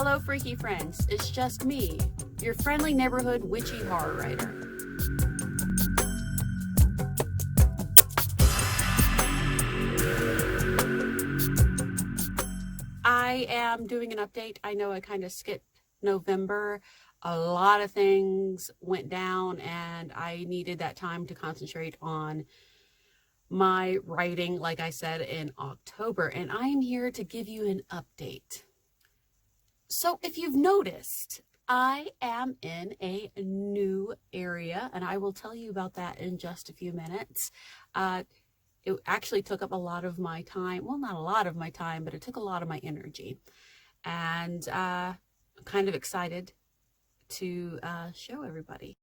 Hello, freaky friends. It's just me, your friendly neighborhood witchy horror writer. I am doing an update. I know I kind of skipped November. A lot of things went down and I needed that time to concentrate on my writing, like I said, in October. And I am here to give you an update. So if you've noticed, I am in a new area and I will tell you about that in just a few minutes. It actually took up a lot of my time. Well, not a lot of my time, but it took a lot of my energy. And I'm kind of excited to show everybody.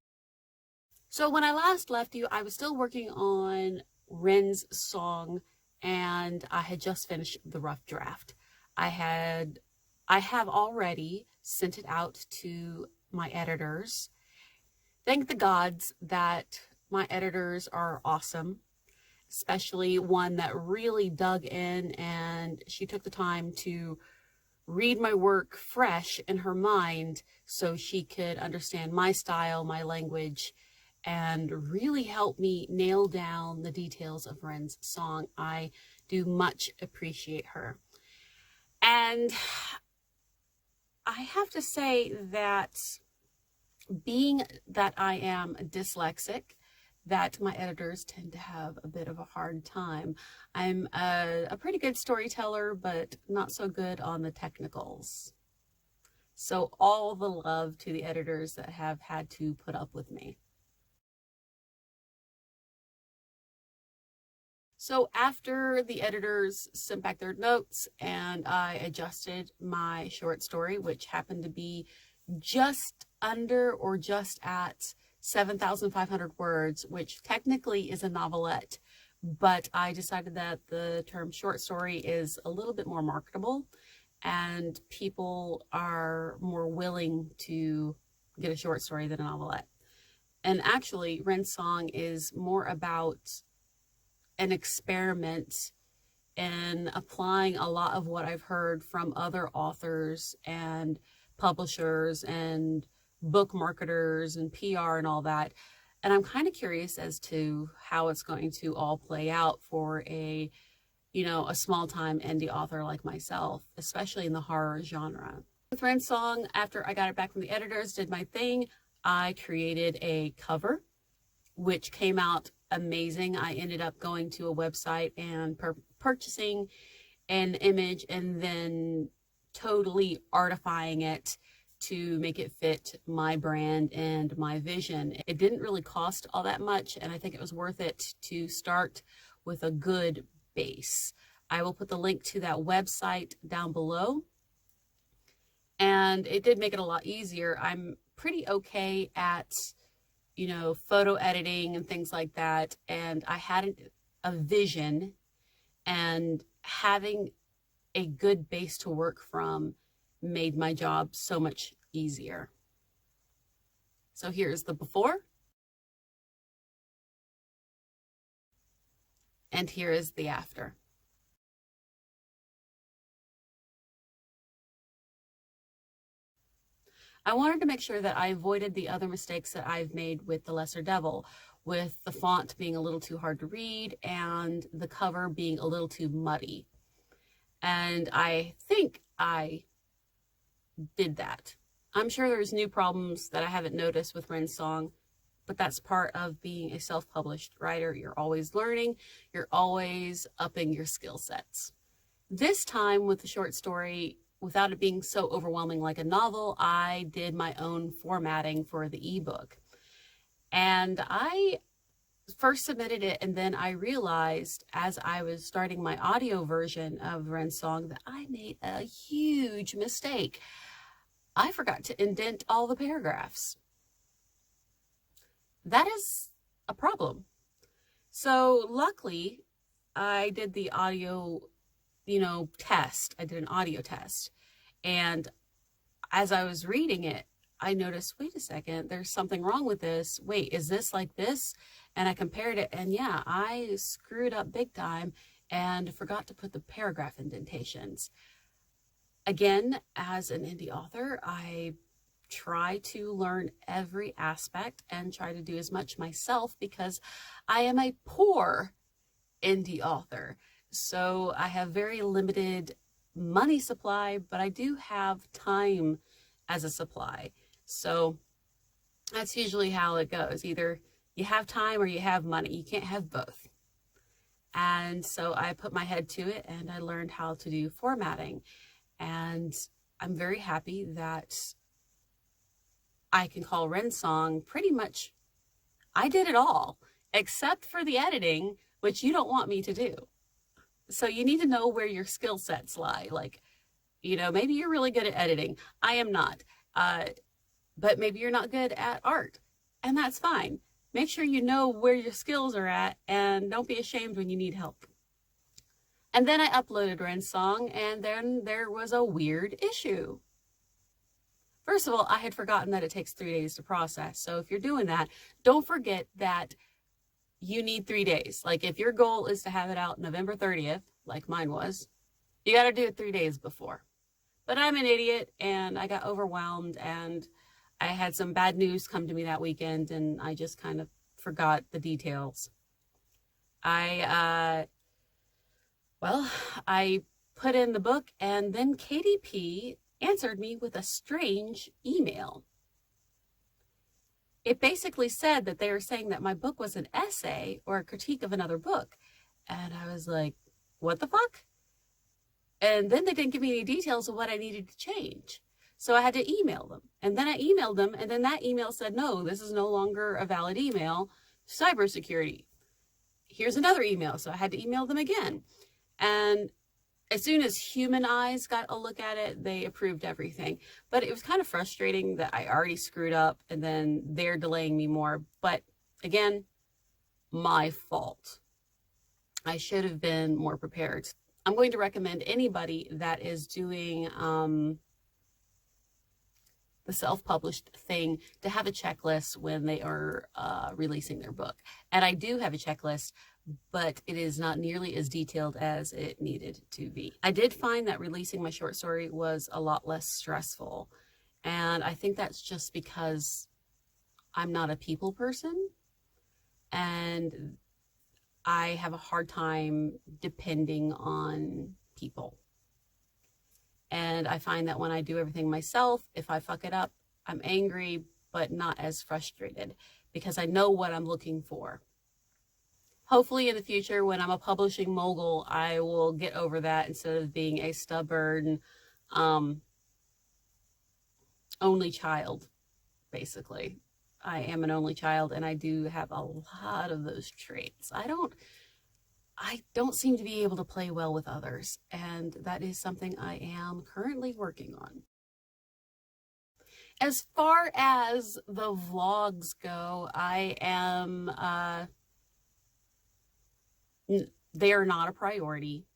So when I last left you, I was still working on Wren's song and I had just finished the rough draft. I have already sent it out to my editors. Thank the gods that my editors are awesome, especially one that really dug in and she took the time to read my work fresh in her mind so she could understand my style, my language, and really help me nail down the details of Wren's song. I do much appreciate her. And I have to say that being that I am dyslexic, that my editors tend to have a bit of a hard time. I'm a pretty good storyteller, but not so good on the technicals. So all the love to the editors that have had to put up with me. So after the editors sent back their notes and I adjusted my short story, which happened to be just under or just at 7,500 words, which technically is a novelette, but I decided that the term short story is a little bit more marketable and people are more willing to get a short story than a novelette. And actually, Wren's song is more about an experiment in applying a lot of what I've heard from other authors and publishers and book marketers and PR and all that. And I'm kind of curious as to how it's going to all play out for a small time indie author like myself, especially in the horror genre. With Wren's song, after I got it back from the editors, did my thing, I created a cover, which came out amazing. I ended up going to a website and purchasing an image and then totally artifying it to make it fit my brand and my vision. It didn't really cost all that much, and I think it was worth it to start with a good base. I will put the link to that website down below, and it did make it a lot easier. I'm pretty okay at photo editing and things like that. And I had a vision, and having a good base to work from made my job so much easier. So here's the before. And here is the after. I wanted to make sure that I avoided the other mistakes that I've made with The Lesser Devil, with the font being a little too hard to read and the cover being a little too muddy. And I think I did that. I'm sure there's new problems that I haven't noticed with Wren's song, but that's part of being a self-published writer. You're always learning, you're always upping your skill sets. This time with the short story, without it being so overwhelming like a novel, I did my own formatting for the ebook. And I first submitted it, and then I realized as I was starting my audio version of Wren's song that I made a huge mistake. I forgot to indent all the paragraphs. That is a problem. So luckily, I did the audio test. I did an audio test. And as I was reading it, I noticed, wait a second, there's something wrong with this. Wait, is this like this? And I compared it, and yeah, I screwed up big time and forgot to put the paragraph indentations. Again, as an indie author, I try to learn every aspect and try to do as much myself because I am a poor indie author. So I have very limited money supply, but I do have time as a supply. So that's usually how it goes. Either you have time or you have money. You can't have both. And so I put my head to it and I learned how to do formatting. And I'm very happy that I can call Wren Song pretty much, I did it all, except for the editing, which you don't want me to do. So you need to know where your skill sets lie. Like, you know, maybe you're really good at editing. I am not. But maybe you're not good at art, and that's fine. Make sure you know where your skills are at and don't be ashamed when you need help. And then I uploaded Wren's Song, and then there was a weird issue. First of all, I had forgotten that it takes 3 days to process. So if you're doing that, don't forget that you need 3 days. Like if your goal is to have it out November 30th, like mine was, you got to do it 3 days before. But I'm an idiot and I got overwhelmed and I had some bad news come to me that weekend and I just kind of forgot the details. I put in the book and then KDP answered me with a strange email. It basically said that they were saying that my book was an essay or a critique of another book. And I was like, what the fuck? And then they didn't give me any details of what I needed to change. So I had to email them. And then I emailed them. And then that email said, no, this is no longer a valid email. Cybersecurity. Here's another email. So I had to email them again. And as soon as human eyes got a look at it, they approved everything. But it was kind of frustrating that I already screwed up and then they're delaying me more. But again, my fault. I should have been more prepared. I'm going to recommend anybody that is doing the self-published thing to have a checklist when they are releasing their book. And I do have a checklist, but it is not nearly as detailed as it needed to be. I did find that releasing my short story was a lot less stressful. And I think that's just because I'm not a people person and I have a hard time depending on people. And I find that when I do everything myself, if I fuck it up, I'm angry, but not as frustrated because I know what I'm looking for. Hopefully in the future, when I'm a publishing mogul, I will get over that instead of being a stubborn, only child, basically. I am an only child and I do have a lot of those traits. I don't seem to be able to play well with others, and that is something I am currently working on. As far as the vlogs go, I am, they are not a priority.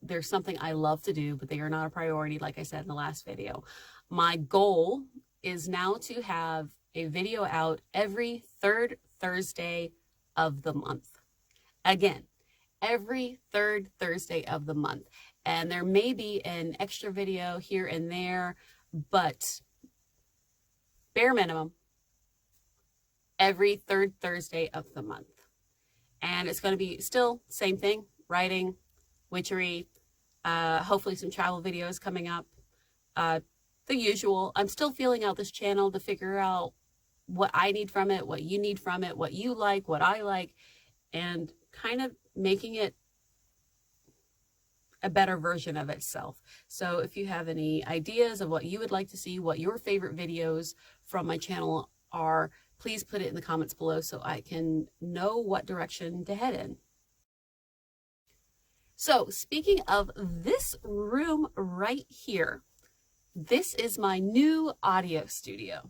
They're something I love to do, but they are not a priority, like I said in the last video. My goal is now to have a video out every third Thursday of the month. Again, every third Thursday of the month. And there may be an extra video here and there, but bare minimum, every third Thursday of the month. And it's going to be still same thing, writing, witchery, hopefully some travel videos coming up, the usual. I'm still feeling out this channel to figure out what I need from it, what you need from it, what you like, what I like, and kind of making it a better version of itself. So if you have any ideas of what you would like to see, what your favorite videos from my channel are, please put it in the comments below so I can know what direction to head in. So speaking of this room right here, this is my new audio studio.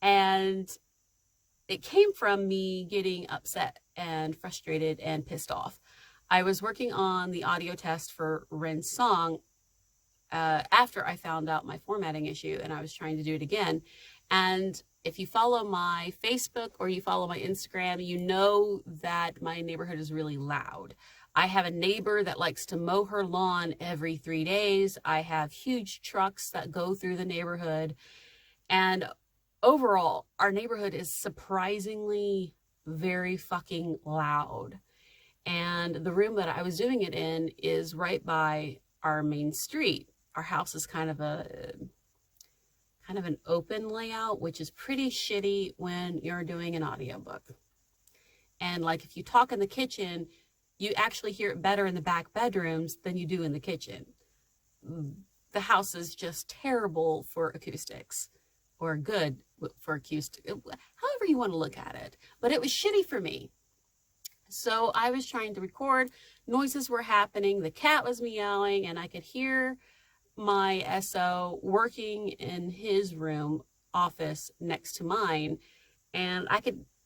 And it came from me getting upset and frustrated and pissed off. I was working on the audio test for Wren's Song after I found out my formatting issue, and I was trying to do it again. And if you follow my Facebook or you follow my Instagram, you know that my neighborhood is really loud. I have a neighbor that likes to mow her lawn every 3 days. I have huge trucks that go through the neighborhood. And overall, our neighborhood is surprisingly very fucking loud. And the room that I was doing it in is right by our main street. Our house is kind of an open layout, which is pretty shitty when you're doing an audiobook. And like if you talk in the kitchen, you actually hear it better in the back bedrooms than you do in the kitchen. The house is just terrible for acoustics, or good for acoustic, however you want to look at it. But it was shitty for me. So I was trying to record, noises were happening, the cat was meowing, and I could hear my SO working in his room office next to mine, and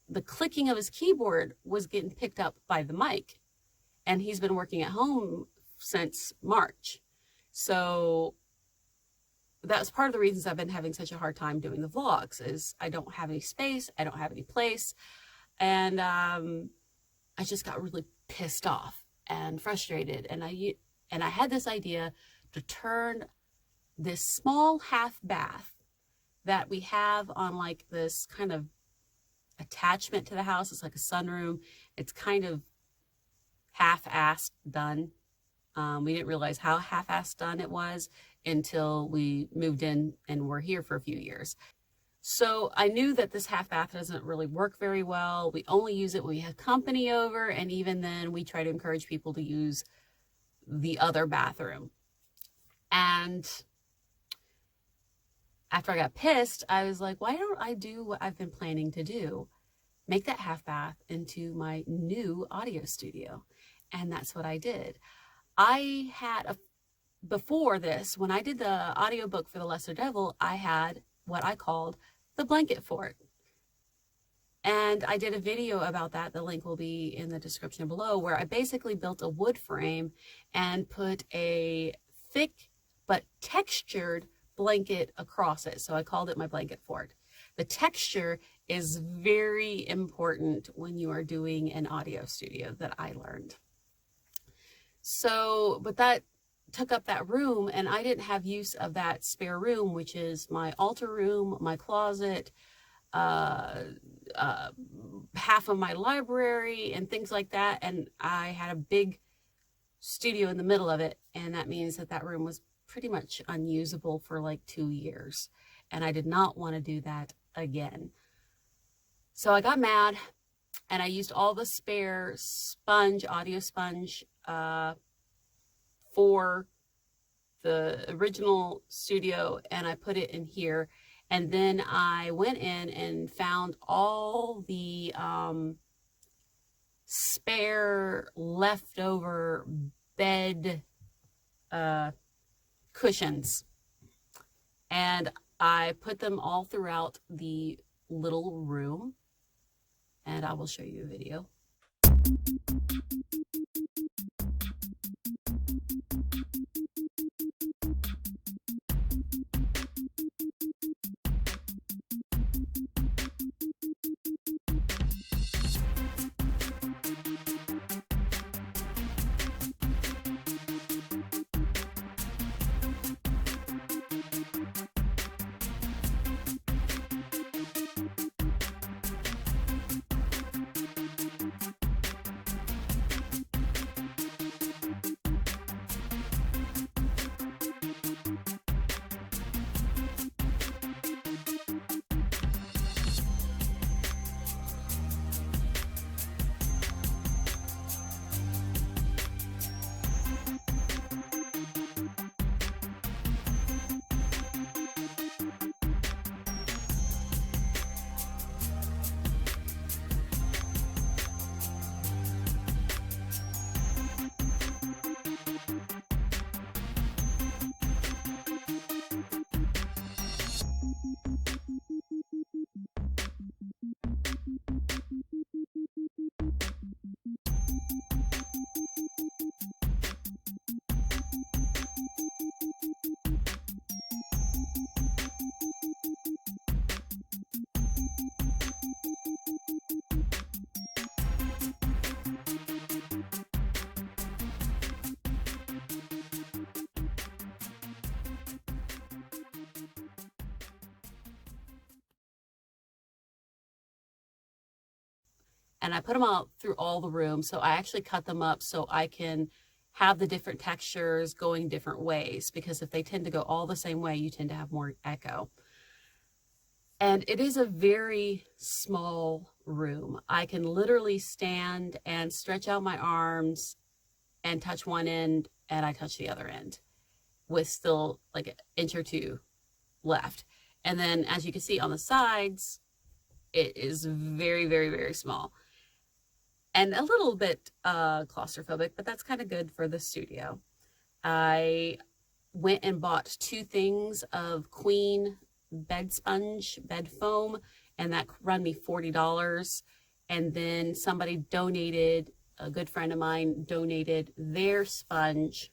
the clicking of his keyboard was getting picked up by the mic. And he's been working at home since March. So that's part of the reasons I've been having such a hard time doing the vlogs, is I don't have any space, I don't have any place. And I just got really pissed off and frustrated. And I had this idea to turn this small half bath that we have on like this kind of attachment to the house. It's like a sunroom. It's kind of half-assed done. We didn't realize how half-assed done it was until we moved in and were here for a few years. So I knew that this half bath doesn't really work very well. We only use it when we have company over, and even then we try to encourage people to use the other bathroom. And after I got pissed, I was like, why don't I do what I've been planning to do? Make that half bath into my new audio studio. And that's what I did. I had before this, when I did the audiobook for The Lesser Devil, I had what I called the blanket fort. And I did a video about that. The link will be in the description below, where I basically built a wood frame and put a thick but textured blanket across it. So I called it my blanket fort. The texture is very important when you are doing an audio studio, that I learned. So, but that took up that room, and I didn't have use of that spare room, which is my altar room, my closet, half of my library and things like that. And I had a big studio in the middle of it, and that means that that room was pretty much unusable for like 2 years, and I did not want to do that again. So I got mad, and I used all the spare audio sponge for the original studio, and I put it in here. And then I went in and found all the spare leftover bed cushions, and I put them all throughout the little room, and I will show you a video. and I put them out through all the rooms. So I actually cut them up so I can have the different textures going different ways, because if they tend to go all the same way, you tend to have more echo. And it is a very small room. I can literally stand and stretch out my arms and touch one end, and I touch the other end with still like an inch or two left. And then as you can see on the sides, it is very, very, very small and a little bit claustrophobic, but that's kind of good for the studio. I went and bought 2 things of Queen bed sponge, bed foam, and that run me $40. And then somebody donated, a good friend of mine donated their sponge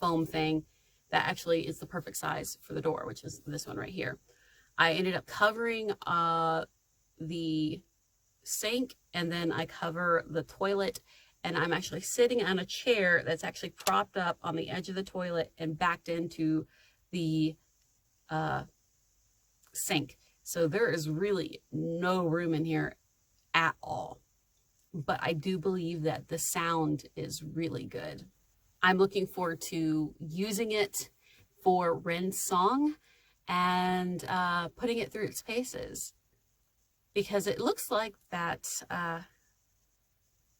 foam thing that actually is the perfect size for the door, which is this one right here. I ended up covering the sink, and then I cover the toilet, and I'm actually sitting on a chair that's actually propped up on the edge of the toilet and backed into the sink. So there is really no room in here at all. But I do believe that the sound is really good. I'm looking forward to using it for Wren's song and putting it through its paces, because it looks like that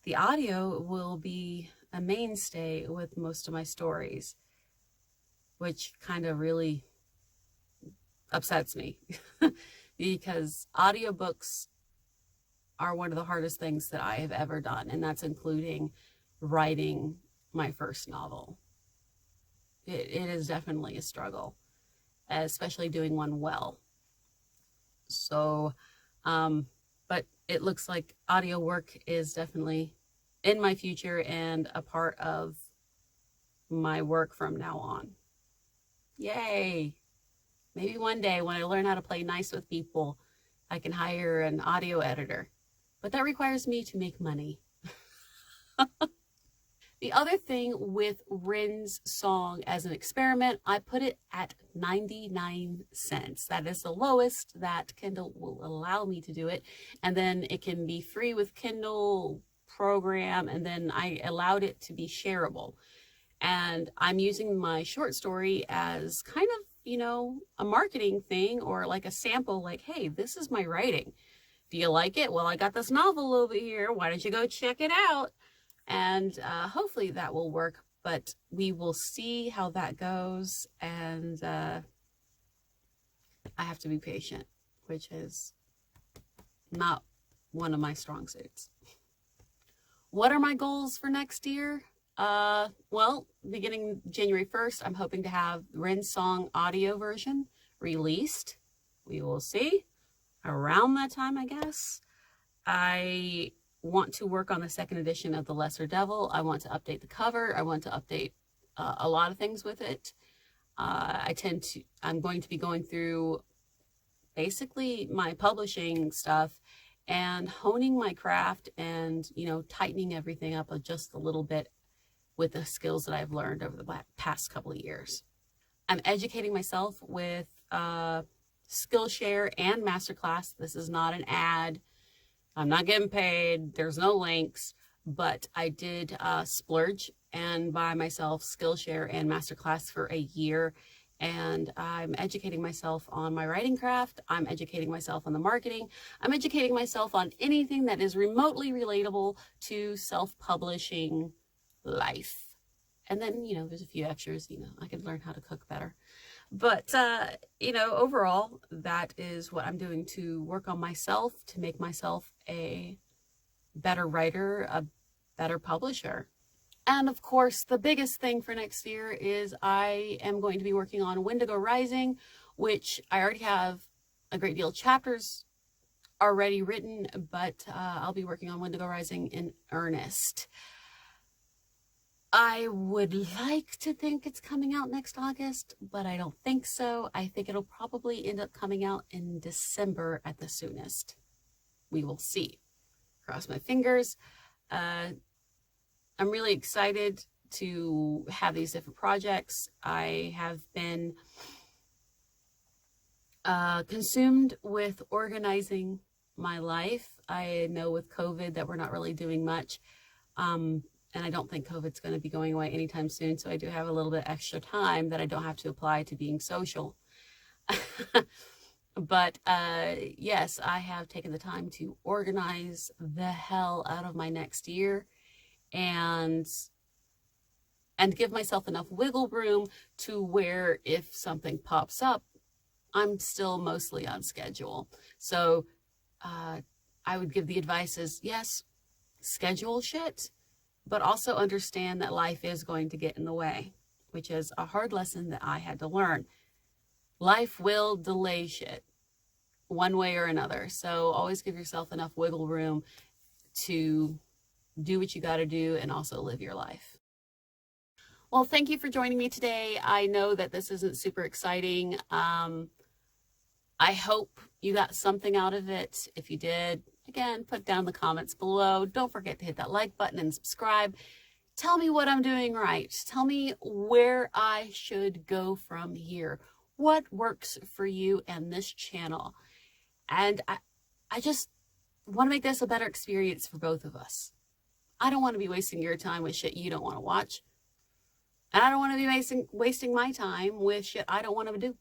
the audio will be a mainstay with most of my stories, which kind of really upsets me because audiobooks are one of the hardest things that I have ever done, and that's including writing my first novel. It is definitely a struggle, especially doing one well. So, but it looks like audio work is definitely in my future and a part of my work from now on. Yay! Maybe one day when I learn how to play nice with people, I can hire an audio editor. But that requires me to make money. The other thing with Wren's song as an experiment, I put it at 99 cents. That is the lowest that Kindle will allow me to do it. And then it can be free with Kindle program. And then I allowed it to be shareable. And I'm using my short story as kind of, you know, a marketing thing, or like a sample, like, hey, this is my writing. Do you like it? Well, I got this novel over here. Why don't you go check it out? And hopefully that will work, but we will see how that goes. And I have to be patient, which is not one of my strong suits. What are my goals for next year? Well, beginning January 1st, I'm hoping to have Wren's song audio version released. We will see. Around that time, I guess. I want to work on the 2nd edition of The Lesser Devil. I want to update the cover. I want to update a lot of things with it. I'm going to be going through basically my publishing stuff and honing my craft and, you know, tightening everything up just a little bit with the skills that I've learned over the past couple of years. I'm educating myself with Skillshare and Masterclass. This is not an ad. I'm not getting paid. There's no links, but I did splurge and buy myself Skillshare and Masterclass for a year. And I'm educating myself on my writing craft. I'm educating myself on the marketing. I'm educating myself on anything that is remotely relatable to self-publishing life. And then, you know, there's a few extras, you know, I could learn how to cook better. But, you know, overall, that is what I'm doing to work on myself, to make myself a better writer, a better publisher. And of course, the biggest thing for next year is I am going to be working on Wendigo Rising, which I already have a great deal of chapters already written, but I'll be working on Wendigo Rising in earnest. I would like to think it's coming out next August, but I don't think so. I think it'll probably end up coming out in December at the soonest. We will see. Cross my fingers. I'm really excited to have these different projects. I have been consumed with organizing my life. I know with COVID that we're not really doing much. And I don't think COVID's going to be going away anytime soon. So I do have a little bit extra time that I don't have to apply to being social. But yes, I have taken the time to organize the hell out of my next year and give myself enough wiggle room to where if something pops up, I'm still mostly on schedule. So I would give the advice is, yes, schedule shit, but also understand that life is going to get in the way, which is a hard lesson that I had to learn. Life will delay shit one way or another. So always give yourself enough wiggle room to do what you got to do and also live your life. Well, thank you for joining me today. I know that this isn't super exciting. I hope you got something out of it. If you did, again, put down the comments below. Don't forget to hit that like button and subscribe. Tell me what I'm doing right. Tell me where I should go from here. What works for you and this channel? And I just want to make this a better experience for both of us. I don't want to be wasting your time with shit you don't want to watch. And I don't want to be wasting my time with shit I don't want to do.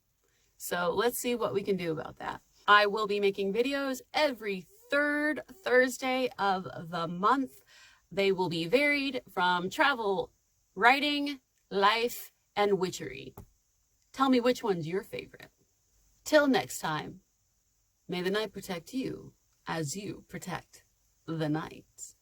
So let's see what we can do about that. I will be making videos every third Thursday of the month. They will be varied from travel, writing, life, and witchery. Tell me which one's your favorite. Till next time, may the night protect you as you protect the night.